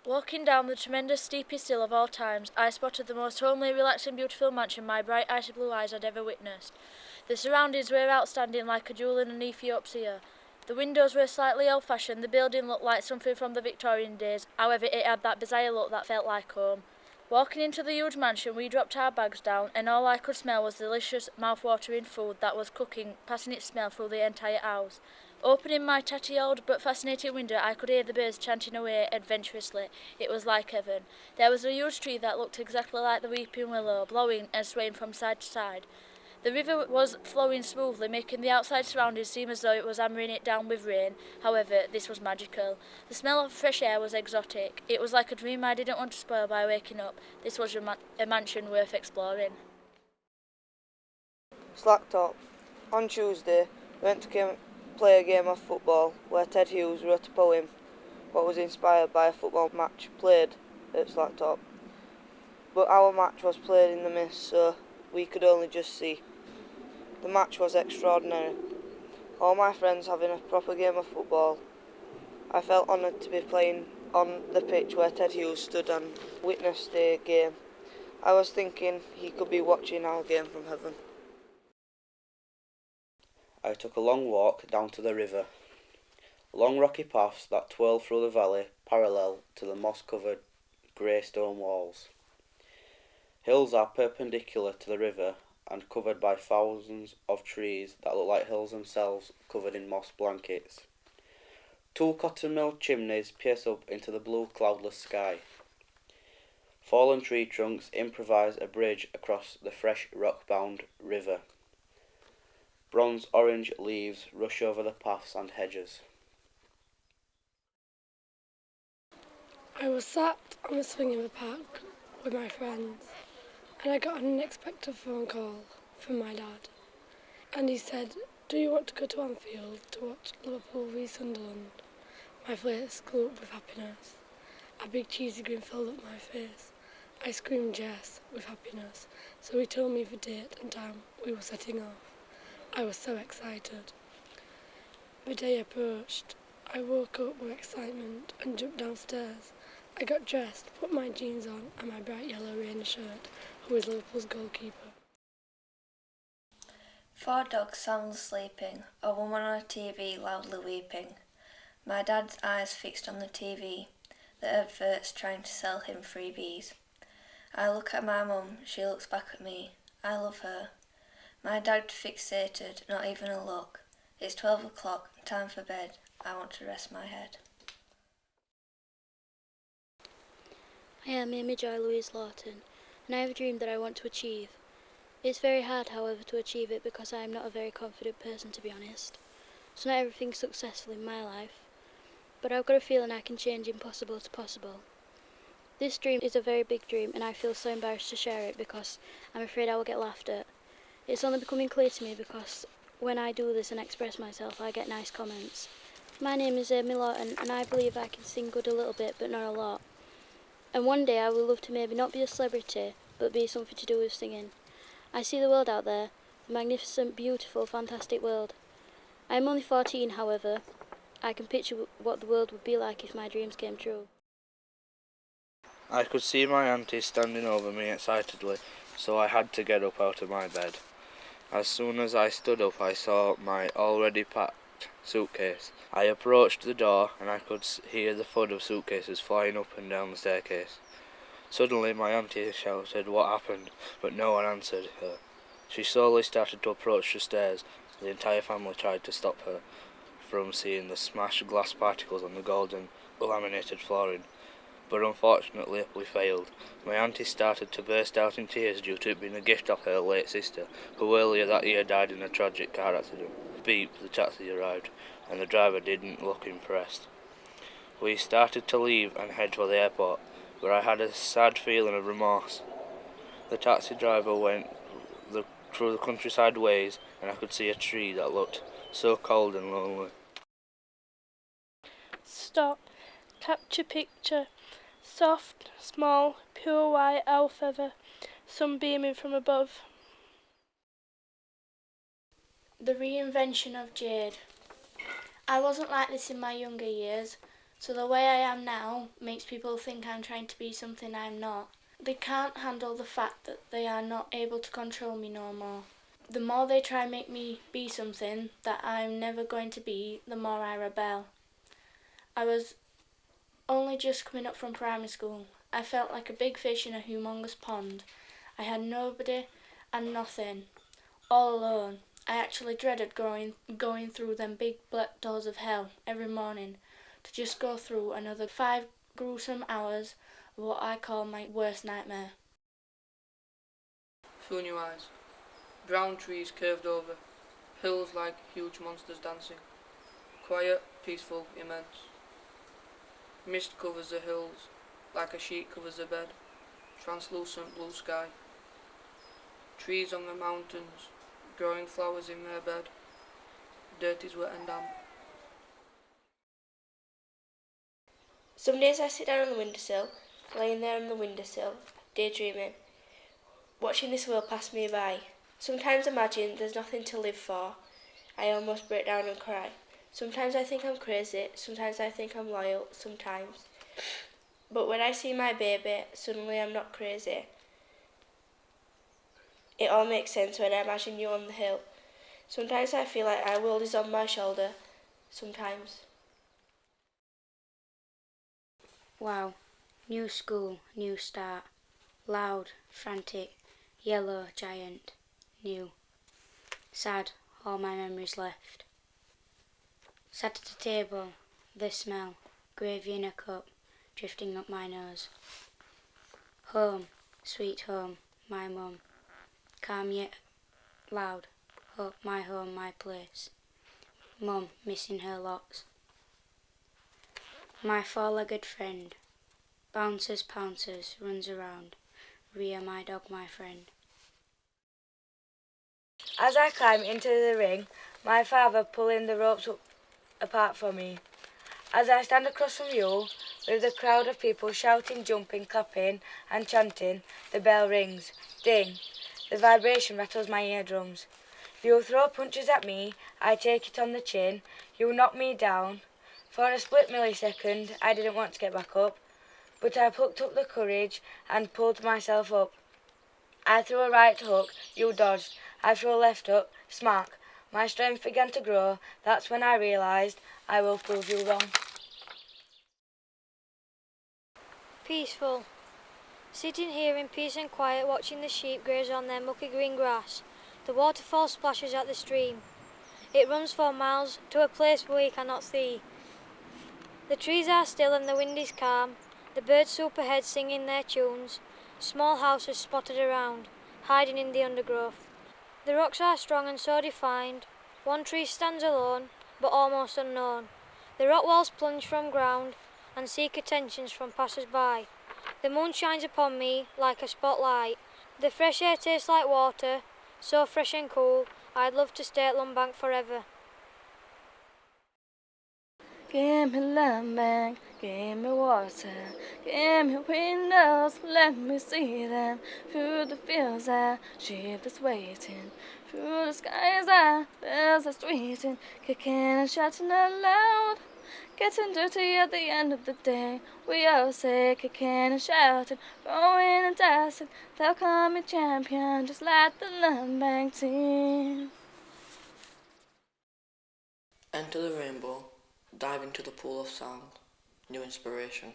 Walking down the tremendous steepest hill of all times, I spotted the most homely, relaxing, beautiful mansion my bright, icy blue eyes had ever witnessed. The surroundings were outstanding like a jewel in an Ethiopia. The windows were slightly old-fashioned, the building looked like something from the Victorian days, however it had that bizarre look that felt like home. Walking into the huge mansion, we dropped our bags down, and all I could smell was delicious, mouth-watering food that was cooking, passing its smell through the entire house. Opening my tatty old but fascinating window, I could hear the birds chanting away adventurously. It was like heaven. There was a huge tree that looked exactly like the weeping willow, blowing and swaying from side to side. The river was flowing smoothly, making the outside surroundings seem as though it was hammering it down with rain. However, this was magical. The smell of fresh air was exotic. It was like a dream I didn't want to spoil by waking up. This was a mansion worth exploring. Slacktop. On Tuesday, we went to play a game of football where Ted Hughes wrote a poem what was inspired by a football match played at Slacktop. But our match was played in the mist, so we could only just see. The match was extraordinary. All my friends having a proper game of football. I felt honoured to be playing on the pitch where Ted Hughes stood and witnessed the game. I was thinking he could be watching our game from heaven. I took a long walk down to the river. Long rocky paths that twirl through the valley parallel to the moss-covered grey stone walls. Hills are perpendicular to the river and covered by thousands of trees that look like hills themselves covered in moss blankets. 2 cotton mill chimneys pierce up into the blue cloudless sky. Fallen tree trunks improvise a bridge across the fresh rock-bound river. Bronze-orange leaves rush over the paths and hedges. I was sat on a swing in the park with my friends, and I got an unexpected phone call from my dad. And he said, "Do you want to go to Anfield to watch Liverpool v Sunderland?" My face grew up with happiness. A big cheesy grin filled up my face. I screamed yes with happiness, so he told me the date and time we were setting off. I was so excited. The day approached. I woke up with excitement and jumped downstairs. I got dressed, put my jeans on and my bright yellow rain shirt, who was Liverpool's goalkeeper. 4 dogs soundly sleeping, a woman on a TV loudly weeping. My dad's eyes fixed on the TV, the adverts trying to sell him freebies. I look at my mum, she looks back at me. I love her. My dad fixated, not even a look. It's 12 o'clock, time for bed. I want to rest my head. I am Amy Joy Louise Lawton, and I have a dream that I want to achieve. It's very hard, however, to achieve it because I am not a very confident person, to be honest. So not everything's successful in my life, but I've got a feeling I can change impossible to possible. This dream is a very big dream, and I feel so embarrassed to share it because I'm afraid I will get laughed at. It's only becoming clear to me because when I do this and express myself, I get nice comments. My name is Amy Lawton, and I believe I can sing good a little bit, but not a lot. And one day I would love to maybe not be a celebrity, but be something to do with singing. I see the world out there, the magnificent, beautiful, fantastic world. I am only 14, however. I can picture what the world would be like if my dreams came true. I could see my auntie standing over me excitedly, so I had to get up out of my bed. As soon as I stood up, I saw my already packed suitcase. I approached the door and I could hear the thud of suitcases flying up and down the staircase. Suddenly my auntie shouted what happened, but no one answered her. She slowly started to approach the stairs. The entire family tried to stop her from seeing the smashed glass particles on the golden laminated flooring, but unfortunately we failed. My auntie started to burst out in tears due to it being a gift of her late sister, who earlier that year died in a tragic car accident. Beep, the taxi arrived, and the driver didn't look impressed. We started to leave and head for the airport, where I had a sad feeling of remorse. The taxi driver went through the countryside ways, and I could see a tree that looked so cold and lonely. Stop. Capture picture. Soft, small, pure white owl feather, sun beaming from above. The reinvention of jade. I wasn't like this in my younger years. So the way I am now makes people think I'm trying to be something I'm not. They can't handle the fact that they are not able to control me no more. The more they try and make me be something that I'm never going to be, the more I rebel. I was only just coming up from primary school. I felt like a big fish in a humongous pond. I had nobody and nothing, all alone. I actually dreaded going through them big black doors of hell every morning to just go through another 5 gruesome hours of what I call my worst nightmare. Through new eyes. Brown trees curved over, hills like huge monsters dancing. Quiet, peaceful, immense. Mist covers the hills, like a sheet covers the bed. Translucent blue sky. Trees on the mountains, growing flowers in their bed. Dirt is wet and damp. Some days I sit down on the windowsill, laying there on the windowsill, daydreaming, watching this world pass me by. Sometimes imagine there's nothing to live for. I almost break down and cry. Sometimes I think I'm crazy, sometimes I think I'm loyal, sometimes. But when I see my baby, suddenly I'm not crazy. It all makes sense when I imagine you on the hill. Sometimes I feel like our world is on my shoulder, sometimes. Wow, new school, new start. Loud, frantic, yellow, giant, new. Sad, all my memories left. Sat at a table, the smell, gravy in a cup, drifting up my nose. Home, sweet home, my mum. Calm yet loud, my home, my place. Mum, missing her lots. My four-legged friend, bounces, pounces, runs around. Rhea, my dog, my friend. As I climb into the ring, my father pulling the ropes up apart from me. As I stand across from you, with a crowd of people shouting, jumping, clapping and chanting, the bell rings. Ding! The vibration rattles my eardrums. You throw punches at me, I take it on the chin. You knock me down. For a split millisecond, I didn't want to get back up, but I plucked up the courage and pulled myself up. I threw a right hook, you dodged. I threw a left hook, smack. My strength began to grow. That's when I realised I will prove you wrong. Peaceful. Sitting here in peace and quiet, watching the sheep graze on their mucky green grass. The waterfall splashes at the stream. It runs for miles to a place we cannot see. The trees are still and the wind is calm. The birds swoop ahead singing their tunes. Small houses spotted around, hiding in the undergrowth. The rocks are strong and so defined. One tree stands alone, but almost unknown. The rock walls plunge from ground and seek attentions from passers-by. The moon shines upon me like a spotlight. The fresh air tastes like water, so fresh and cool. I'd love to stay at Lumbank forever. Give me Lumbank, give me water, give me windows, let me see them. Through the fields a sheep is waiting, through the skies a bells are streeting, kicking and shouting aloud, getting dirty at the end of the day. We all say kicking and shouting, throwing and dancing, they'll call me champion just like the Lumbank team. Enter the rainbow, dive into the pool of sound, new inspiration.